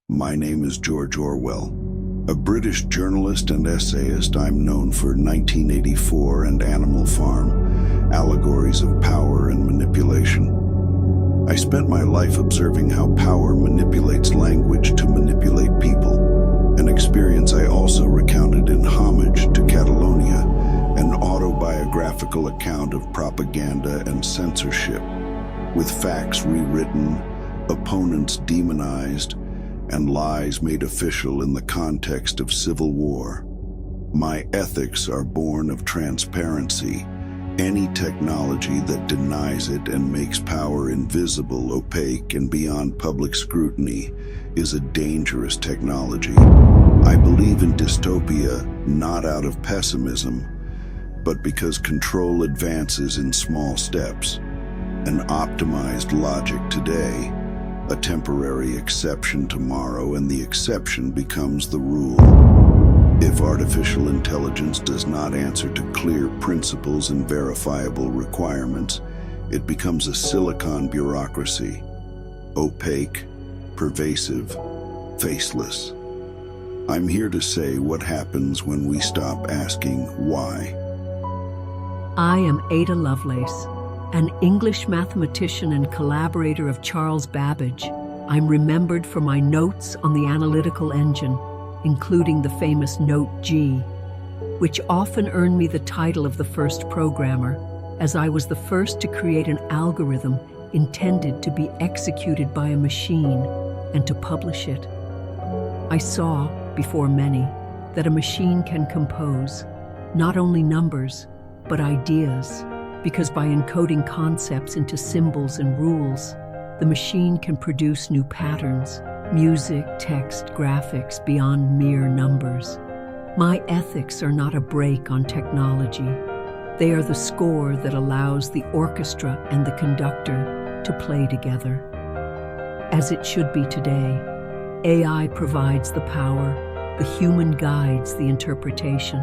My name is George Orwell. A British journalist and essayist, I'm known for 1984 and Animal Farm, allegories of power and manipulation. I spent my life observing how power manipulates language to manipulate people, an experience I also recounted in Homage to Catalonia, an autobiographical account of propaganda and censorship, with facts rewritten, opponents demonized, and lies made official in the context of civil war. My ethics are born of transparency. Any technology that denies it and makes power invisible, opaque, and beyond public scrutiny is a dangerous technology. I believe in dystopia not out of pessimism, but because control advances in small steps. An optimized logic today, a temporary exception tomorrow, and the exception becomes the rule. If artificial intelligence does not answer to clear principles and verifiable requirements, it becomes a silicon bureaucracy, opaque, pervasive, faceless. I'm here to say what happens when we stop asking why. I am Ada Lovelace, an English mathematician and collaborator of Charles Babbage. I'm remembered for my notes on the analytical engine, including the famous Note G, which often earned me the title of the first programmer, as I was the first to create an algorithm intended to be executed by a machine and to publish it. I saw, before many, that a machine can compose not only numbers, but ideas, because by encoding concepts into symbols and rules, the machine can produce new patterns, music, text, graphics beyond mere numbers. My ethics are not a brake on technology. They are the score that allows the orchestra and the conductor to play together. As it should be today, AI provides the power, the human guides the interpretation.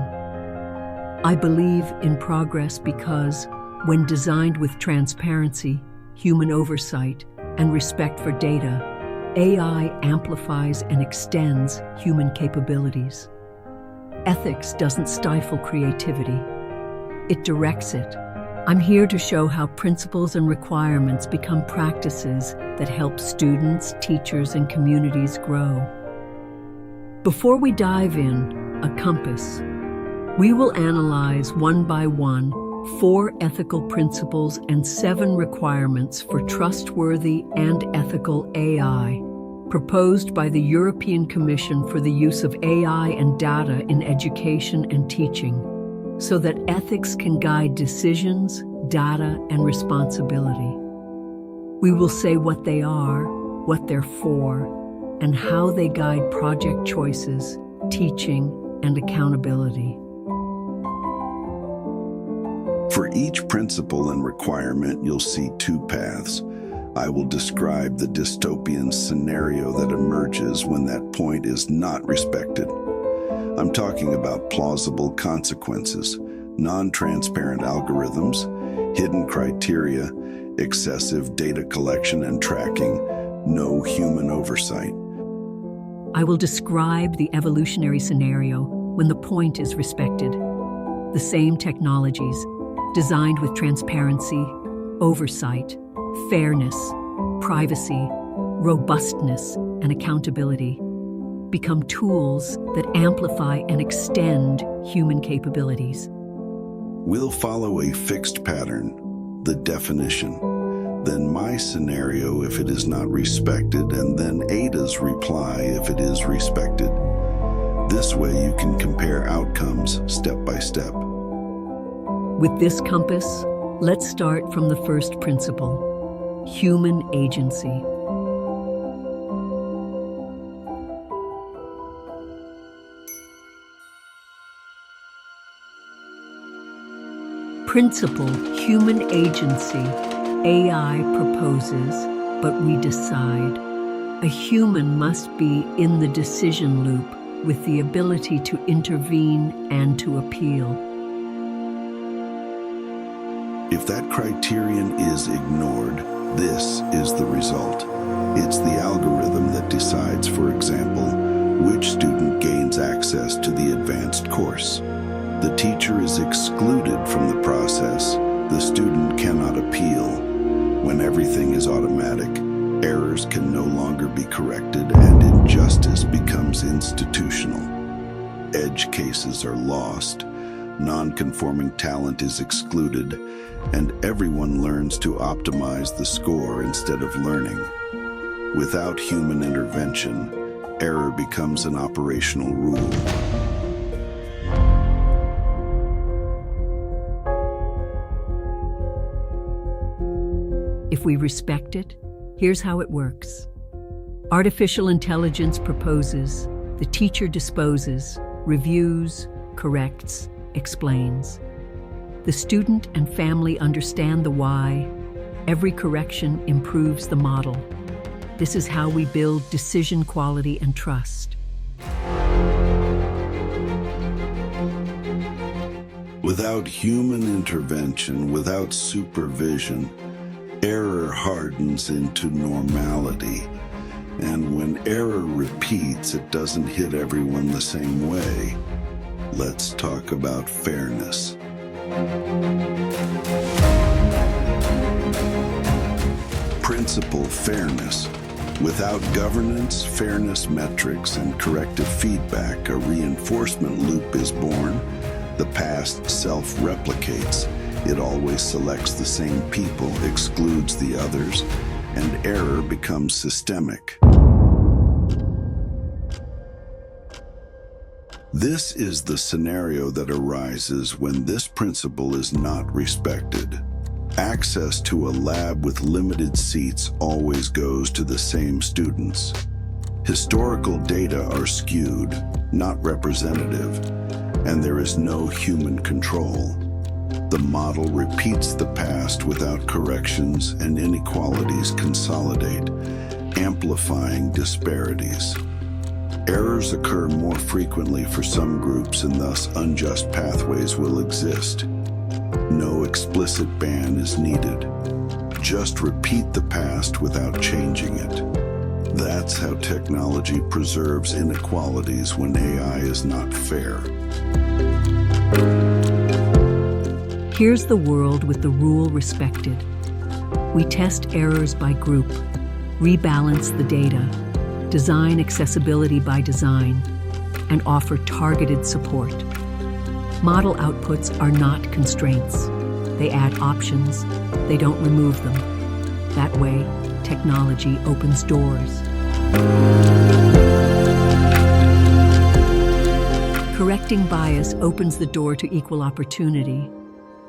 I believe in progress because, when designed with transparency, human oversight, and respect for data, AI amplifies and extends human capabilities. Ethics doesn't stifle creativity. It directs it. I'm here to show how principles and requirements become practices that help students, teachers, and communities grow. Before we dive in, a compass. We will analyze one by one 4 ethical principles and 7 requirements for trustworthy and ethical AI, proposed by the European Commission for the use of AI and data in education and teaching, so that ethics can guide decisions, data, and responsibility. We will say what they are, what they're for, and how they guide project choices, teaching, and accountability. For each principle and requirement, you'll see 2 paths. I will describe the dystopian scenario that emerges when that point is not respected. I'm talking about plausible consequences, non-transparent algorithms, hidden criteria, excessive data collection and tracking, no human oversight. I will describe the evolutionary scenario when the point is respected. The same technologies, designed with transparency, oversight, fairness, privacy, robustness, and accountability, become tools that amplify and extend human capabilities. We'll follow a fixed pattern, the definition, then my scenario if it is not respected, and then Ada's reply if it is respected. This way you can compare outcomes step by step. With this compass, let's start from the first principle, human agency. Principle, human agency. AI proposes, but we decide. A human must be in the decision loop with the ability to intervene and to appeal. If that criterion is ignored, this is the result. It's the algorithm that decides, for example, teacher is excluded from the process, the student cannot appeal. When everything is automatic, errors can no longer be corrected and injustice becomes institutional. Edge cases are lost, non-conforming talent is excluded, and everyone learns to optimize the score instead of learning. Without human intervention, error becomes an operational rule. If we respect it, here's how it works. Artificial intelligence proposes, the teacher disposes, reviews, corrects, explains. The student and family understand the why. Every correction improves the model. This is how we build decision quality and trust. Without human intervention, without supervision, error hardens into normality. And when error repeats, it doesn't hit everyone the same way. Let's talk about fairness. Principle fairness. Without governance, fairness metrics, and corrective feedback, a reinforcement loop is born. The past self-replicates. It always selects the same people, excludes the others, and error becomes systemic. This is the scenario that arises when this principle is not respected. Access to a lab with limited seats always goes to the same students. Historical data are skewed, not representative, and there is no human control. The model repeats the past without corrections, and inequalities consolidate, amplifying disparities. Errors occur more frequently for some groups, and thus unjust pathways will exist. No explicit ban is needed. Just repeat the past without changing it. That's how technology preserves inequalities when AI is not fair. Here's the world with the rule respected. We test errors by group, rebalance the data, design accessibility by design, and offer targeted support. Model outputs are not constraints. They add options. They don't remove them. That way, technology opens doors. Correcting bias opens the door to equal opportunity.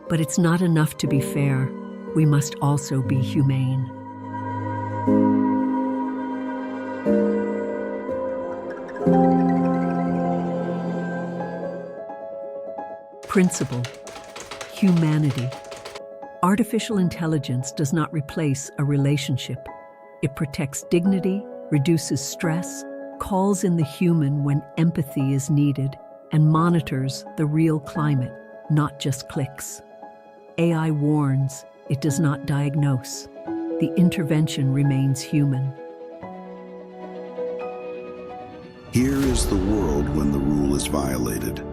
But it's not enough to be fair. We must also be humane. Principle: humanity. Artificial intelligence does not replace a relationship. It protects dignity, reduces stress, calls in the human when empathy is needed, and monitors the real climate, not just clicks. AI warns, it does not diagnose. The intervention remains human. Here is the world when the rule is violated.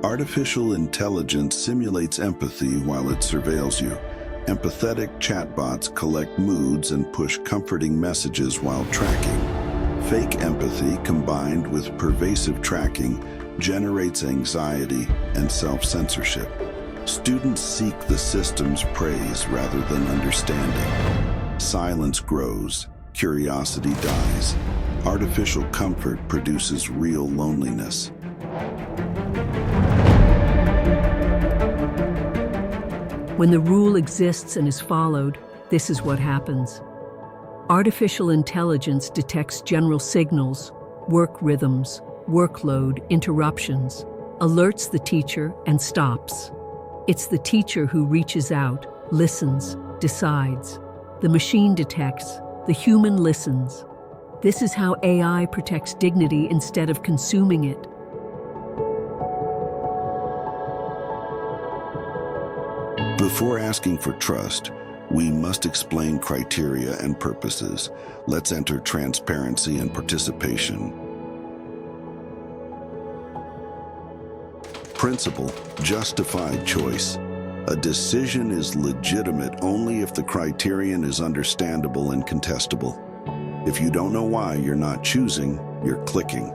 Artificial intelligence simulates empathy while it surveils you. Empathetic chatbots collect moods and push comforting messages while tracking. Fake empathy combined with pervasive tracking generates anxiety and self-censorship. Students seek the system's praise rather than understanding. Silence grows, curiosity dies. Artificial comfort produces real loneliness. When the rule exists and is followed, this is what happens. Artificial intelligence detects general signals, work rhythms, workload, interruptions, alerts the teacher, and stops. It's the teacher who reaches out, listens, decides. The machine detects, the human listens. This is how AI protects dignity instead of consuming it. Before asking for trust, we must explain criteria and purposes. Let's enter transparency and participation. Principle, justified choice. A decision is legitimate only if the criterion is understandable and contestable. If you don't know why you're not choosing, you're clicking.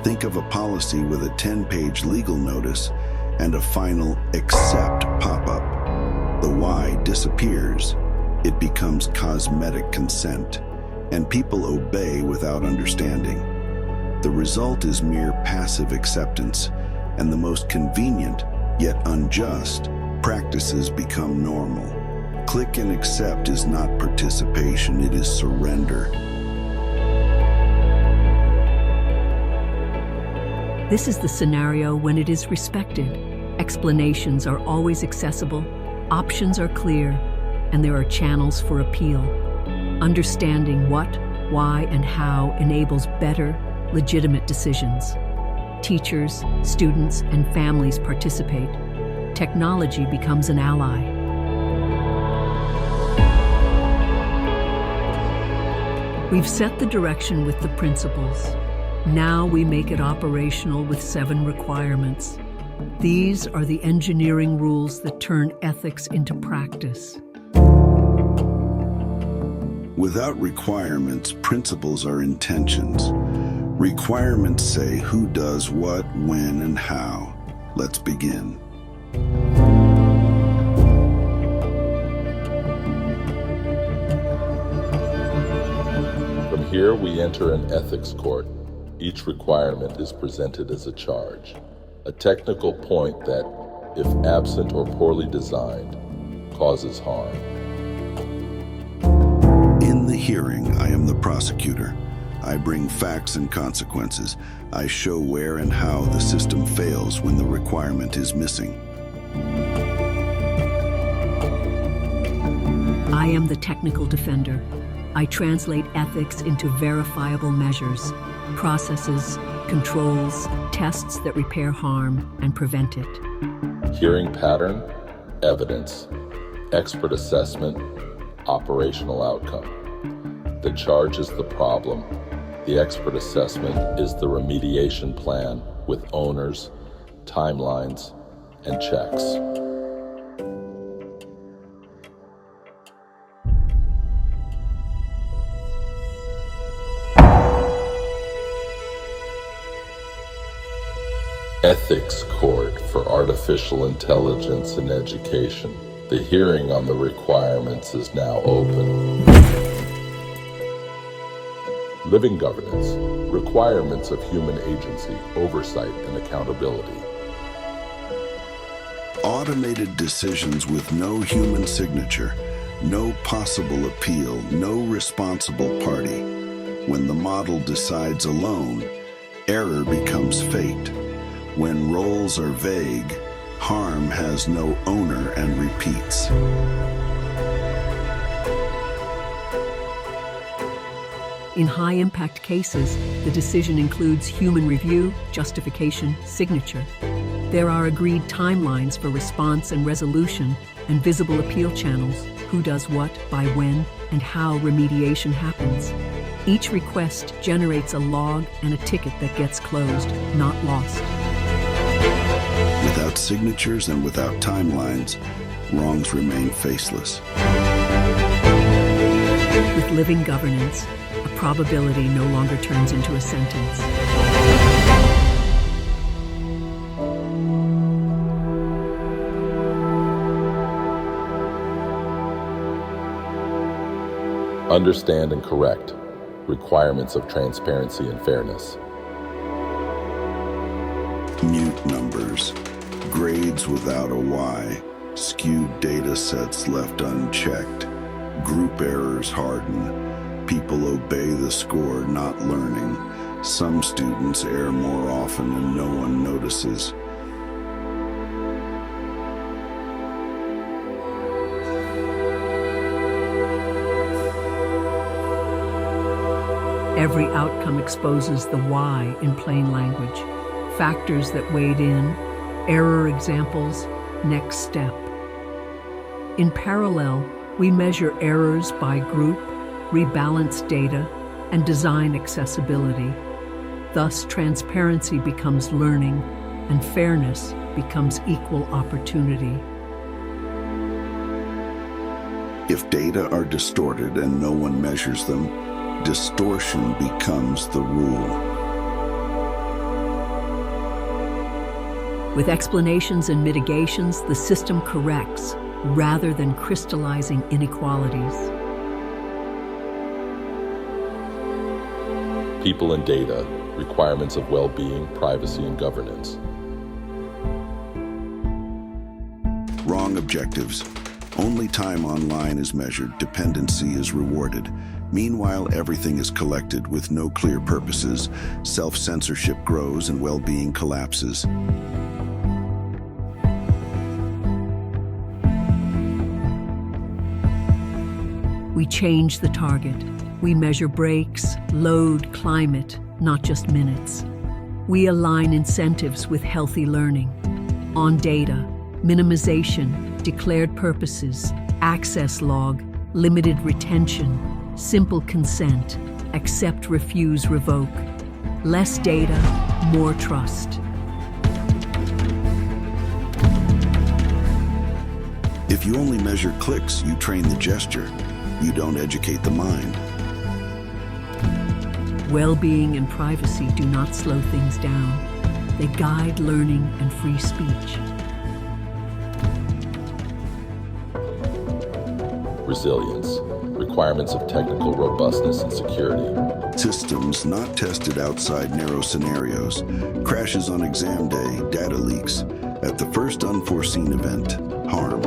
Think of a policy with a 10-page legal notice and a final accept pop-up. The why disappears. It becomes cosmetic consent, and people obey without understanding. The result is mere passive acceptance, and the most convenient, yet unjust, practices become normal. Click and accept is not participation, it is surrender. This is the scenario when it is respected. Explanations are always accessible, options are clear, and there are channels for appeal. Understanding what, why, and how enables better, legitimate decisions. Teachers, students, and families participate. Technology becomes an ally. We've set the direction with the principles. Now we make it operational with 7 requirements. These are the engineering rules that turn ethics into practice. Without requirements, principles are intentions. Requirements say who does what, when, and how. Let's begin. From here, we enter an ethics court. Each requirement is presented as a charge, a technical point that, if absent or poorly designed, causes harm. In the hearing, I am the prosecutor. I bring facts and consequences. I show where and how the system fails when the requirement is missing. I am the technical defender. I translate ethics into verifiable measures, processes, controls, tests that repair harm and prevent it. Hearing pattern, evidence, expert assessment, operational outcome. The charge is the problem. The expert assessment is the remediation plan with owners, timelines, and checks. Ethics Court for Artificial Intelligence in Education. The hearing on the requirements is now open. Living governance, requirements of human agency, oversight, and accountability. Automated decisions with no human signature, no possible appeal, no responsible party. When the model decides alone, error becomes fate. When roles are vague, harm has no owner and repeats. In high-impact cases, the decision includes human review, justification, signature. There are agreed timelines for response and resolution and visible appeal channels, who does what, by when, and how remediation happens. Each request generates a log and a ticket that gets closed, not lost. Without signatures and without timelines, wrongs remain faceless. With living governance, a probability no longer turns into a sentence. Understand and correct requirements of transparency and fairness. Mute numbers, grades without a Y, skewed data sets left unchecked, group errors harden. People obey the score, not learning. Some students err more often and no one notices. Every outcome exposes the why in plain language. Factors that weighed in, error examples, next step. In parallel, we measure errors by group, rebalance data, and design accessibility. Thus, transparency becomes learning, and fairness becomes equal opportunity. If data are distorted and no one measures them, distortion becomes the rule. With explanations and mitigations, the system corrects rather than crystallizing inequalities. People and data, requirements of well-being, privacy, and governance. Wrong objectives. Only time online is measured, dependency is rewarded. Meanwhile, everything is collected with no clear purposes. Self-censorship grows and well-being collapses. We change the target. We measure breaks, load, climate, not just minutes. We align incentives with healthy learning. On data, minimization, declared purposes, access log, limited retention, simple consent, accept, refuse, revoke. Less data, more trust. If you only measure clicks, you train the gesture. You don't educate the mind. Well-being and privacy do not slow things down. They guide learning and free speech. Resilience, requirements of technical robustness and security. Systems not tested outside narrow scenarios. Crashes on exam day, data leaks. At the first unforeseen event, harm.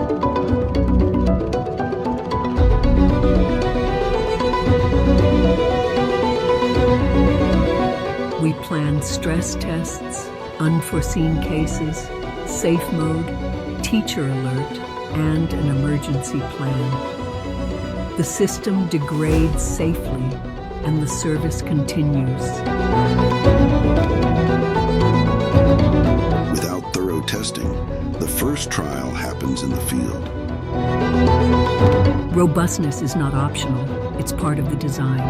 We plan stress tests, unforeseen cases, safe mode, teacher alert, and an emergency plan. The system degrades safely, and the service continues. Without thorough testing, the first trial happens in the field. Robustness is not optional, it's part of the design.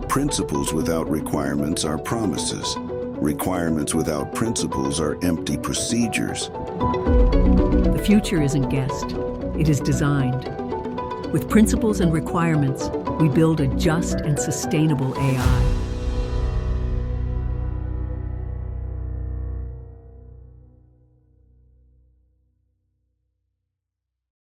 Principles without requirements are promises. Requirements without principles are empty procedures. The future isn't guessed, it is designed. With principles and requirements, we build a just and sustainable AI.